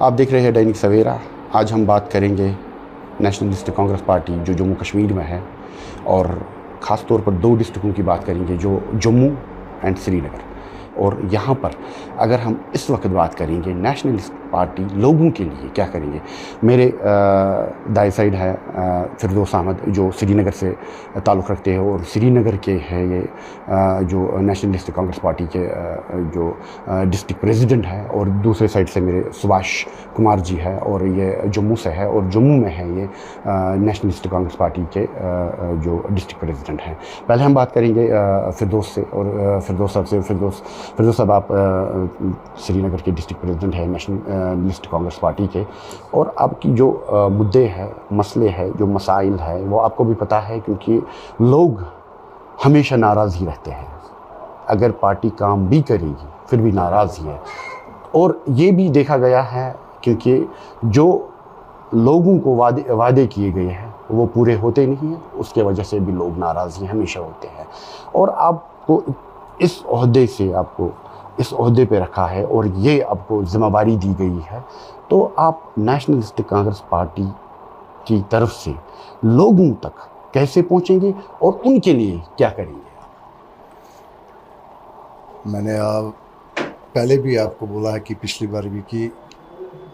आप देख रहे हैं दैनिक सवेरा। आज हम बात करेंगे नेशनलिस्ट कांग्रेस पार्टी जो जम्मू कश्मीर में है, और ख़ास तौर पर दो डिस्ट्रिक्टों की बात करेंगे, जो जम्मू एंड श्रीनगर। और यहाँ पर अगर हम इस वक्त बात करेंगे नेशनलिस्ट पार्टी लोगों के लिए क्या करेंगे, मेरे दाएं साइड है फिरदौस अहमद जो श्रीनगर से ताल्लुक़ रखते हैं और श्रीनगर के हैं ये जो नेशनलिस्ट कांग्रेस पार्टी के जो डिस्ट्रिक्ट प्रेसिडेंट है, और दूसरे साइड से मेरे सुभाष कुमार जी है और ये जम्मू से है, और जम्मू में है ये नेशनलिस्ट कांग्रेस पार्टी के जो डिस्ट्रिक्ट प्रेसिडेंट हैं। पहले हम बात करेंगे फिरदौस से, और फिरदौस साहब से। फिरदौस साहब, आप श्रीनगर के डिस्ट्रिक्ट प्रेसिडेंट है नेशनलिस्ट कांग्रेस पार्टी के, और आपकी जो मुद्दे हैं, मसले हैं, जो मसाइल है, वो आपको भी पता है, क्योंकि लोग हमेशा नाराज़ ही रहते हैं। अगर पार्टी काम भी करेगी फिर भी नाराज़ ही है, और ये भी देखा गया है क्योंकि जो लोगों को वादे किए गए हैं वो पूरे होते नहीं हैं, उसके वजह से भी लोग नाराज़ ही हमेशा होते हैं। और आपको इस ओहदे से आपको इस ओहदे पे रखा है और ये आपको ज़िम्मेदारी दी गई है, तो आप नेशनलिस्ट कांग्रेस पार्टी की तरफ से लोगों तक कैसे पहुंचेंगे और उनके लिए क्या करेंगे? मैंने पहले भी आपको बोला है कि पिछली बार भी कि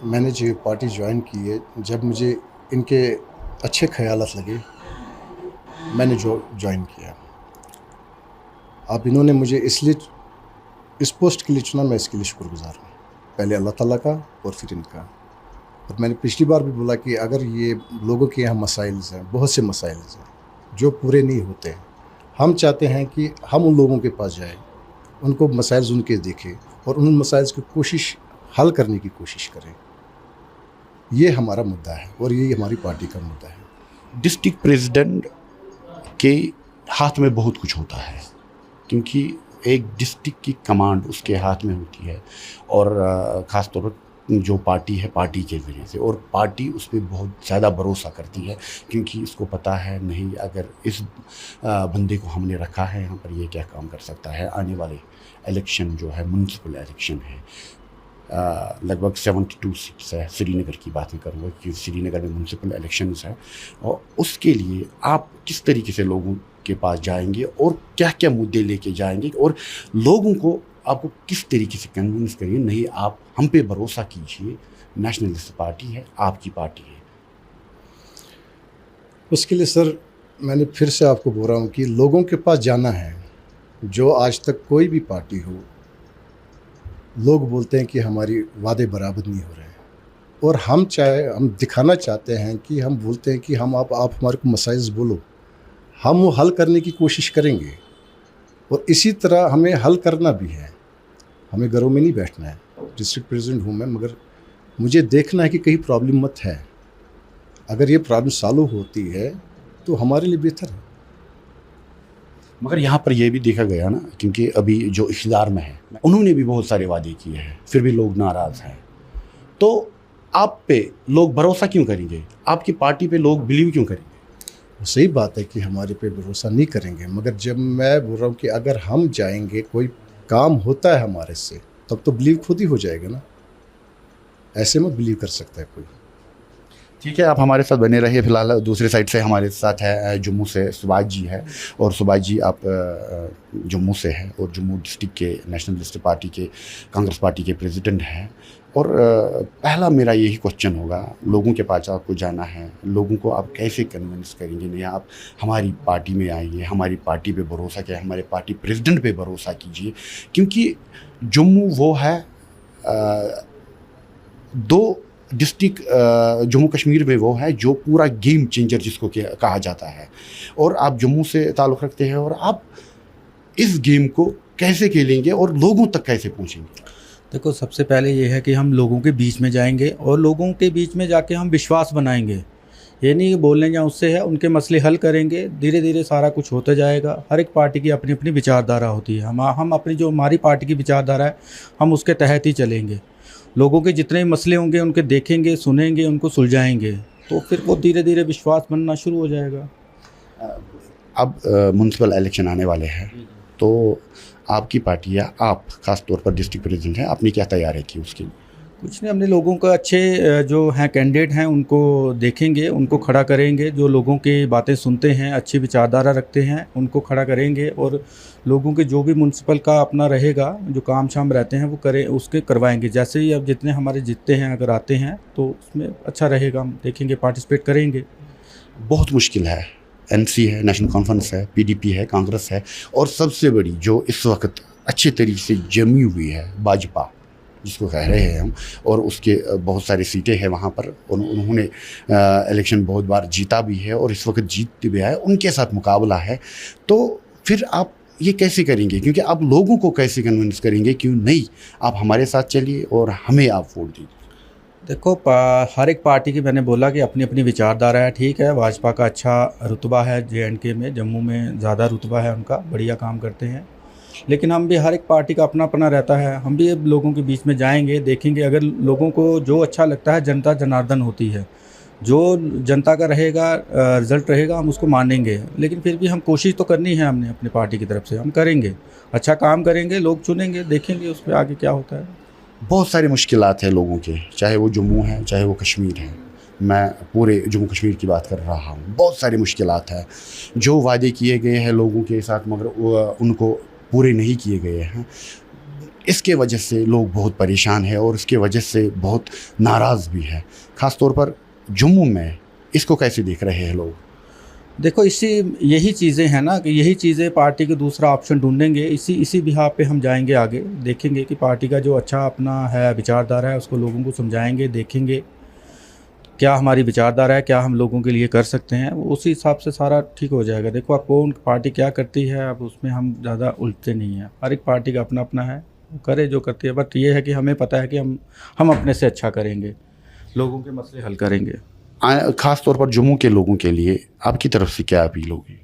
मैंने जो पार्टी ज्वाइन की है, जब मुझे इनके अच्छे ख्यालात लगे मैंने जो ज्वाइन किया। अब इन्होंने मुझे इसलिए इस पोस्ट के लिए चुना, मैं इसके लिए शुक्रगुजार हूँ, पहले अल्लाह ताला का और फिर इनका। और मैंने पिछली बार भी बोला कि अगर ये लोगों के यहाँ मसाइल्स हैं, बहुत से मसाइल्स हैं जो पूरे नहीं होते हैं, हम चाहते हैं कि हम उन लोगों के पास जाएं, उनको मसाइल्स उनके देखें और उन मसाइल्स की कोशिश हल करने की कोशिश करें। ये हमारा मुद्दा है और ये हमारी पार्टी का मुद्दा है। डिस्ट्रिक्ट प्रेसिडेंट के हाथ में बहुत कुछ होता है, क्योंकि एक डिस्ट्रिक्ट की कमांड उसके हाथ में होती है, और ख़ास तौर पर जो पार्टी है, पार्टी के ज़रिए से, और पार्टी उस पर बहुत ज़्यादा भरोसा करती है, क्योंकि इसको पता है नहीं अगर इस बंदे को हमने रखा है यहाँ पर, ये क्या काम कर सकता है। आने वाले इलेक्शन जो है म्युनिसिपल इलेक्शन है, लगभग 72 सीट्स है, श्रीनगर की बात मैं करूँगा कि श्रीनगर में म्युनिसिपल इलेक्शंस है, और उसके लिए आप किस तरीके से लोगों के पास जाएंगे और क्या क्या मुद्दे लेके जाएंगे, और लोगों को आपको किस तरीके से कन्विंस करिए, नहीं आप हम पे भरोसा कीजिए, नेशनलिस्ट पार्टी है, आपकी पार्टी है। उसके लिए सर मैंने फिर से आपको बोल रहा हूँ कि लोगों के पास जाना है। जो आज तक कोई भी पार्टी हो, लोग बोलते हैं कि हमारी वादे बराबर नहीं हो रहे हैं, और हम दिखाना चाहते हैं कि हम बोलते हैं कि आप हमारे को मसाइल्स बोलो, हम वो हल करने की कोशिश करेंगे, और इसी तरह हमें हल करना भी है। हमें घरों में नहीं बैठना है। डिस्ट्रिक्ट प्रेसिडेंट हूँ मैं, मगर मुझे देखना है कि कहीं प्रॉब्लम मत है। अगर ये प्रॉब्लम सॉल्व होती है तो हमारे लिए बेहतर है। मगर यहाँ पर यह भी देखा गया ना, क्योंकि अभी जो इख्तियार में है उन्होंने भी बहुत सारे वादे किए हैं, फिर भी लोग नाराज़ हैं, तो आप पे लोग भरोसा क्यों करेंगे? आपकी पार्टी पे लोग बिलीव क्यों करेंगे? सही बात है कि हमारे पे भरोसा नहीं करेंगे, मगर जब मैं बोल रहा हूँ कि अगर हम जाएंगे, कोई काम होता है हमारे से, तब तो बिलीव खुद ही हो जाएगा ना। ऐसे मत बिलीव कर सकता है कोई। ठीक है, आप हमारे साथ बने रहिए। फिलहाल दूसरे साइड से हमारे साथ है जम्मू से सुभाष जी है, और सुभाष जी आप जम्मू से हैं और जम्मू डिस्ट्रिक्ट के नेशनलिस्ट पार्टी के कांग्रेस पार्टी के प्रेसिडेंट हैं। और पहला मेरा यही क्वेश्चन होगा, लोगों के पास आपको जाना है, लोगों को आप कैसे कन्विंस करेंगे, नहीं आप हमारी पार्टी में आइए, हमारी पार्टी पे भरोसा किया, हमारे पार्टी प्रेसिडेंट पे भरोसा कीजिए, क्योंकि जम्मू वो है दो डिस्ट्रिक्ट जम्मू कश्मीर में वो है जो पूरा गेम चेंजर जिसको कहा जाता है, और आप जम्मू से ताल्लुक़ रखते हैं, और आप इस गेम को कैसे खेलेंगे और लोगों तक कैसे पहुंचेंगे? देखो, सबसे पहले ये है कि हम लोगों के बीच में जाएंगे और लोगों के बीच में जाके हम विश्वास बनाएंगे। ये नहीं कि बोलने जाएं उससे है, उनके मसले हल करेंगे, धीरे धीरे सारा कुछ होता जाएगा। हर एक पार्टी की अपनी अपनी विचारधारा होती है। हम अपनी जो हमारी पार्टी की विचारधारा है, हम उसके तहत ही चलेंगे। लोगों के जितने मसले होंगे उनके देखेंगे, सुनेंगे, उनको सुलझाएंगे, तो फिर वो धीरे धीरे विश्वास बनना शुरू हो जाएगा। अब म्युनिसिपल इलेक्शन आने वाले हैं, तो आपकी पार्टी या आप खास तौर पर डिस्ट्रिक्ट प्रेसिडेंट हैं, आपने क्या तैयारी की उसके लिए? कुछ नहीं, हमने लोगों को अच्छे जो हैं कैंडिडेट हैं उनको देखेंगे, उनको खड़ा करेंगे, जो लोगों की बातें सुनते हैं, अच्छी विचारधारा रखते हैं, उनको खड़ा करेंगे और लोगों के जो भी म्यूनसिपल का अपना रहेगा, जो काम शाम रहते हैं वो करें, उसके करवाएंगे। जैसे ही अब जितने हमारे जीतते हैं अगर आते हैं तो उसमें अच्छा रहेगा, हम देखेंगे, पार्टिसिपेट करेंगे। बहुत मुश्किल है। एनसी है, नेशनल कॉन्फ्रेंस है, पीडीपी है, कांग्रेस है, और सबसे बड़ी जो इस वक्त अच्छे तरीके से जमी हुई है भाजपा जिसको कह रहे हैं हम, और उसके बहुत सारी सीटें हैं वहाँ पर, और उन्होंने इलेक्शन बहुत बार जीता भी है और इस वक्त जीतते भी है, उनके साथ मुकाबला है। तो फिर आप ये कैसे करेंगे, क्योंकि आप लोगों को कैसे कन्विंस करेंगे क्यों नहीं आप हमारे साथ चलिए और हमें आप वोट दीजिए? देखो, हर एक पार्टी की मैंने बोला कि अपनी अपनी विचारधारा है। ठीक है, भाजपा का अच्छा रुतबा है JNK में, जम्मू में ज़्यादा रुतबा है उनका, बढ़िया काम करते हैं। लेकिन हम भी, हर एक पार्टी का अपना अपना रहता है, हम भी अब लोगों के बीच में जाएंगे, देखेंगे। अगर लोगों को जो अच्छा लगता है, जनता जनार्दन होती है, जो जनता का रहेगा रिजल्ट रहेगा हम उसको मानेंगे। लेकिन फिर भी हम कोशिश तो करनी है, हमने अपनी पार्टी की तरफ से हम करेंगे, अच्छा काम करेंगे, लोग चुनेंगे, देखेंगे उस पर आगे क्या होता है। बहुत सारी मुश्किलात हैं लोगों के, चाहे वो जम्मू है चाहे वो कश्मीर है। मैं पूरे जम्मू कश्मीर की बात कर रहा हूँ। बहुत सारी मुश्किलात हैं, जो वादे किए गए हैं लोगों के साथ मगर उनको पूरे नहीं किए गए हैं। इसके वजह से लोग बहुत परेशान हैं और इसके वजह से बहुत नाराज़ भी है, ख़ास तौर पर जम्मू में। इसको कैसे देख रहे हैं लोग? देखो, यही चीज़ें हैं ना, कि यही चीज़ें पार्टी के दूसरा ऑप्शन ढूंढेंगे, इसी बिहार पे हम जाएंगे आगे, देखेंगे कि पार्टी का जो अच्छा अपना है विचारधारा है उसको लोगों को समझाएंगे, देखेंगे क्या हमारी विचारधारा है, क्या हम लोगों के लिए कर सकते हैं, उसी हिसाब से सारा ठीक हो जाएगा। देखो, अब कौन पार्टी क्या करती है, अब उसमें हम ज़्यादा उलझते नहीं हैं। हर एक पार्टी का अपना अपना है, वो करे जो करती है। बट ये है कि हमें पता है कि हम अपने से अच्छा करेंगे, लोगों के मसले हल करेंगे। ख़ास तौर पर जम्मू के लोगों के लिए आपकी तरफ से क्या अपील होगी?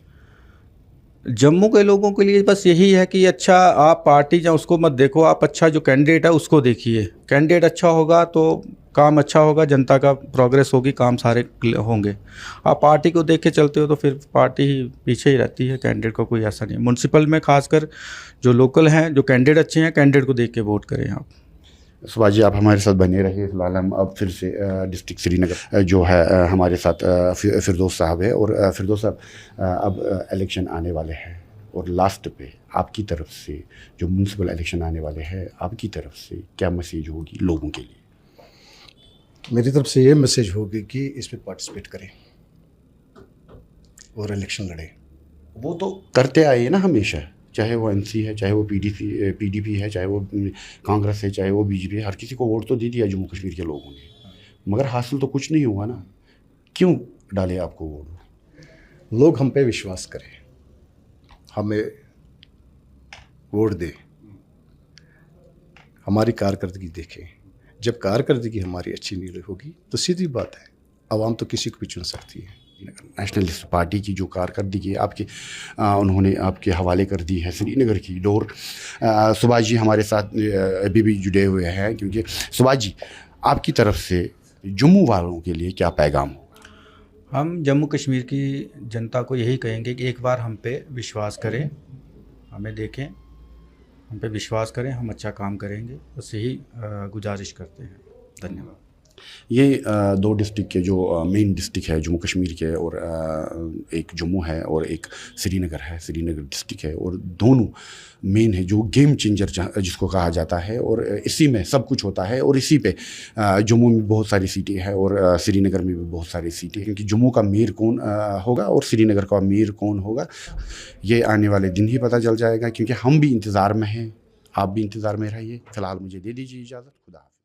जम्मू के लोगों के लिए बस यही है कि अच्छा, आप पार्टी या उसको मत देखो, आप अच्छा जो कैंडिडेट है उसको देखिए। कैंडिडेट अच्छा होगा तो काम अच्छा होगा, जनता का प्रोग्रेस होगी, काम सारे होंगे। आप पार्टी को देख के चलते हो तो फिर पार्टी ही पीछे ही रहती है, कैंडिडेट को कोई ऐसा नहीं। म्यूनसिपल में खासकर जो लोकल हैं, जो कैंडिडेट अच्छे हैं, कैंडिडेट को देख के वोट करें आप। सुभाष जी, आप हमारे साथ बने रहिए। फिलहाल हम अब फिर से डिस्ट्रिक्ट श्रीनगर जो है हमारे साथ फिरदौस साहब है, और फिरदौस साहब, अब इलेक्शन आने वाले हैं और लास्ट पे आपकी तरफ से जो म्यूनसिपल इलेक्शन आने वाले हैं, आपकी तरफ से क्या मैसेज होगी लोगों के लिए? मेरी तरफ से ये मैसेज होगी कि इसमें पार्टिसिपेट करें और इलेक्शन लड़ें। वो तो करते आए ना हमेशा, चाहे वो एनसी है, चाहे वो पीडीपी है, चाहे वो कांग्रेस है, चाहे वो बीजेपी है, हर किसी को वोट तो दे दिया जम्मू कश्मीर के लोगों ने, मगर हासिल तो कुछ नहीं हुआ ना। क्यों डाले आपको वोट? लोग हम पे विश्वास करें, हमें वोट दें, हमारी कारकर्दगी देखें। जब कारकर्दगी हमारी अच्छी नहीं होगी तो सीधी बात है, आवाम तो किसी को भी चुन सकती है। नेशनलिस्ट पार्टी की जो कारकर्दगी आपके उन्होंने आपके हवाले कर दी है श्रीनगर की डोर। सुभाष जी हमारे साथ अभी भी जुड़े हुए हैं, क्योंकि सुभाष जी, आपकी तरफ से जम्मू वालों के लिए क्या पैगाम हो? हम जम्मू कश्मीर की जनता को यही कहेंगे कि एक बार हम पे विश्वास करें, हमें देखें, हम पे विश्वास करें, हम अच्छा काम करेंगे, बस यही गुजारिश करते हैं। धन्यवाद। ये दो डिस्ट्रिक्ट के जो मेन डिस्ट्रिक्ट है जम्मू कश्मीर के, और एक जम्मू है और एक श्रीनगर है, श्रीनगर डिस्ट्रिक्ट है, और दोनों मेन है जो गेम चेंजर जिसको कहा जाता है, और इसी में सब कुछ होता है। और इसी पे जम्मू में बहुत सारी सीटें हैं और श्रीनगर में भी बहुत सारी सीटें, क्योंकि जम्मू का मेयर कौन होगा और श्रीनगर का मेयर कौन होगा ये आने वाले दिन ही पता चल जाएगा, क्योंकि हम भी इंतज़ार में हैं, आप भी इंतज़ार में रहिए। फ़िलहाल मुझे दे दीजिए इजाज़त। खुदा हाफ़िज़।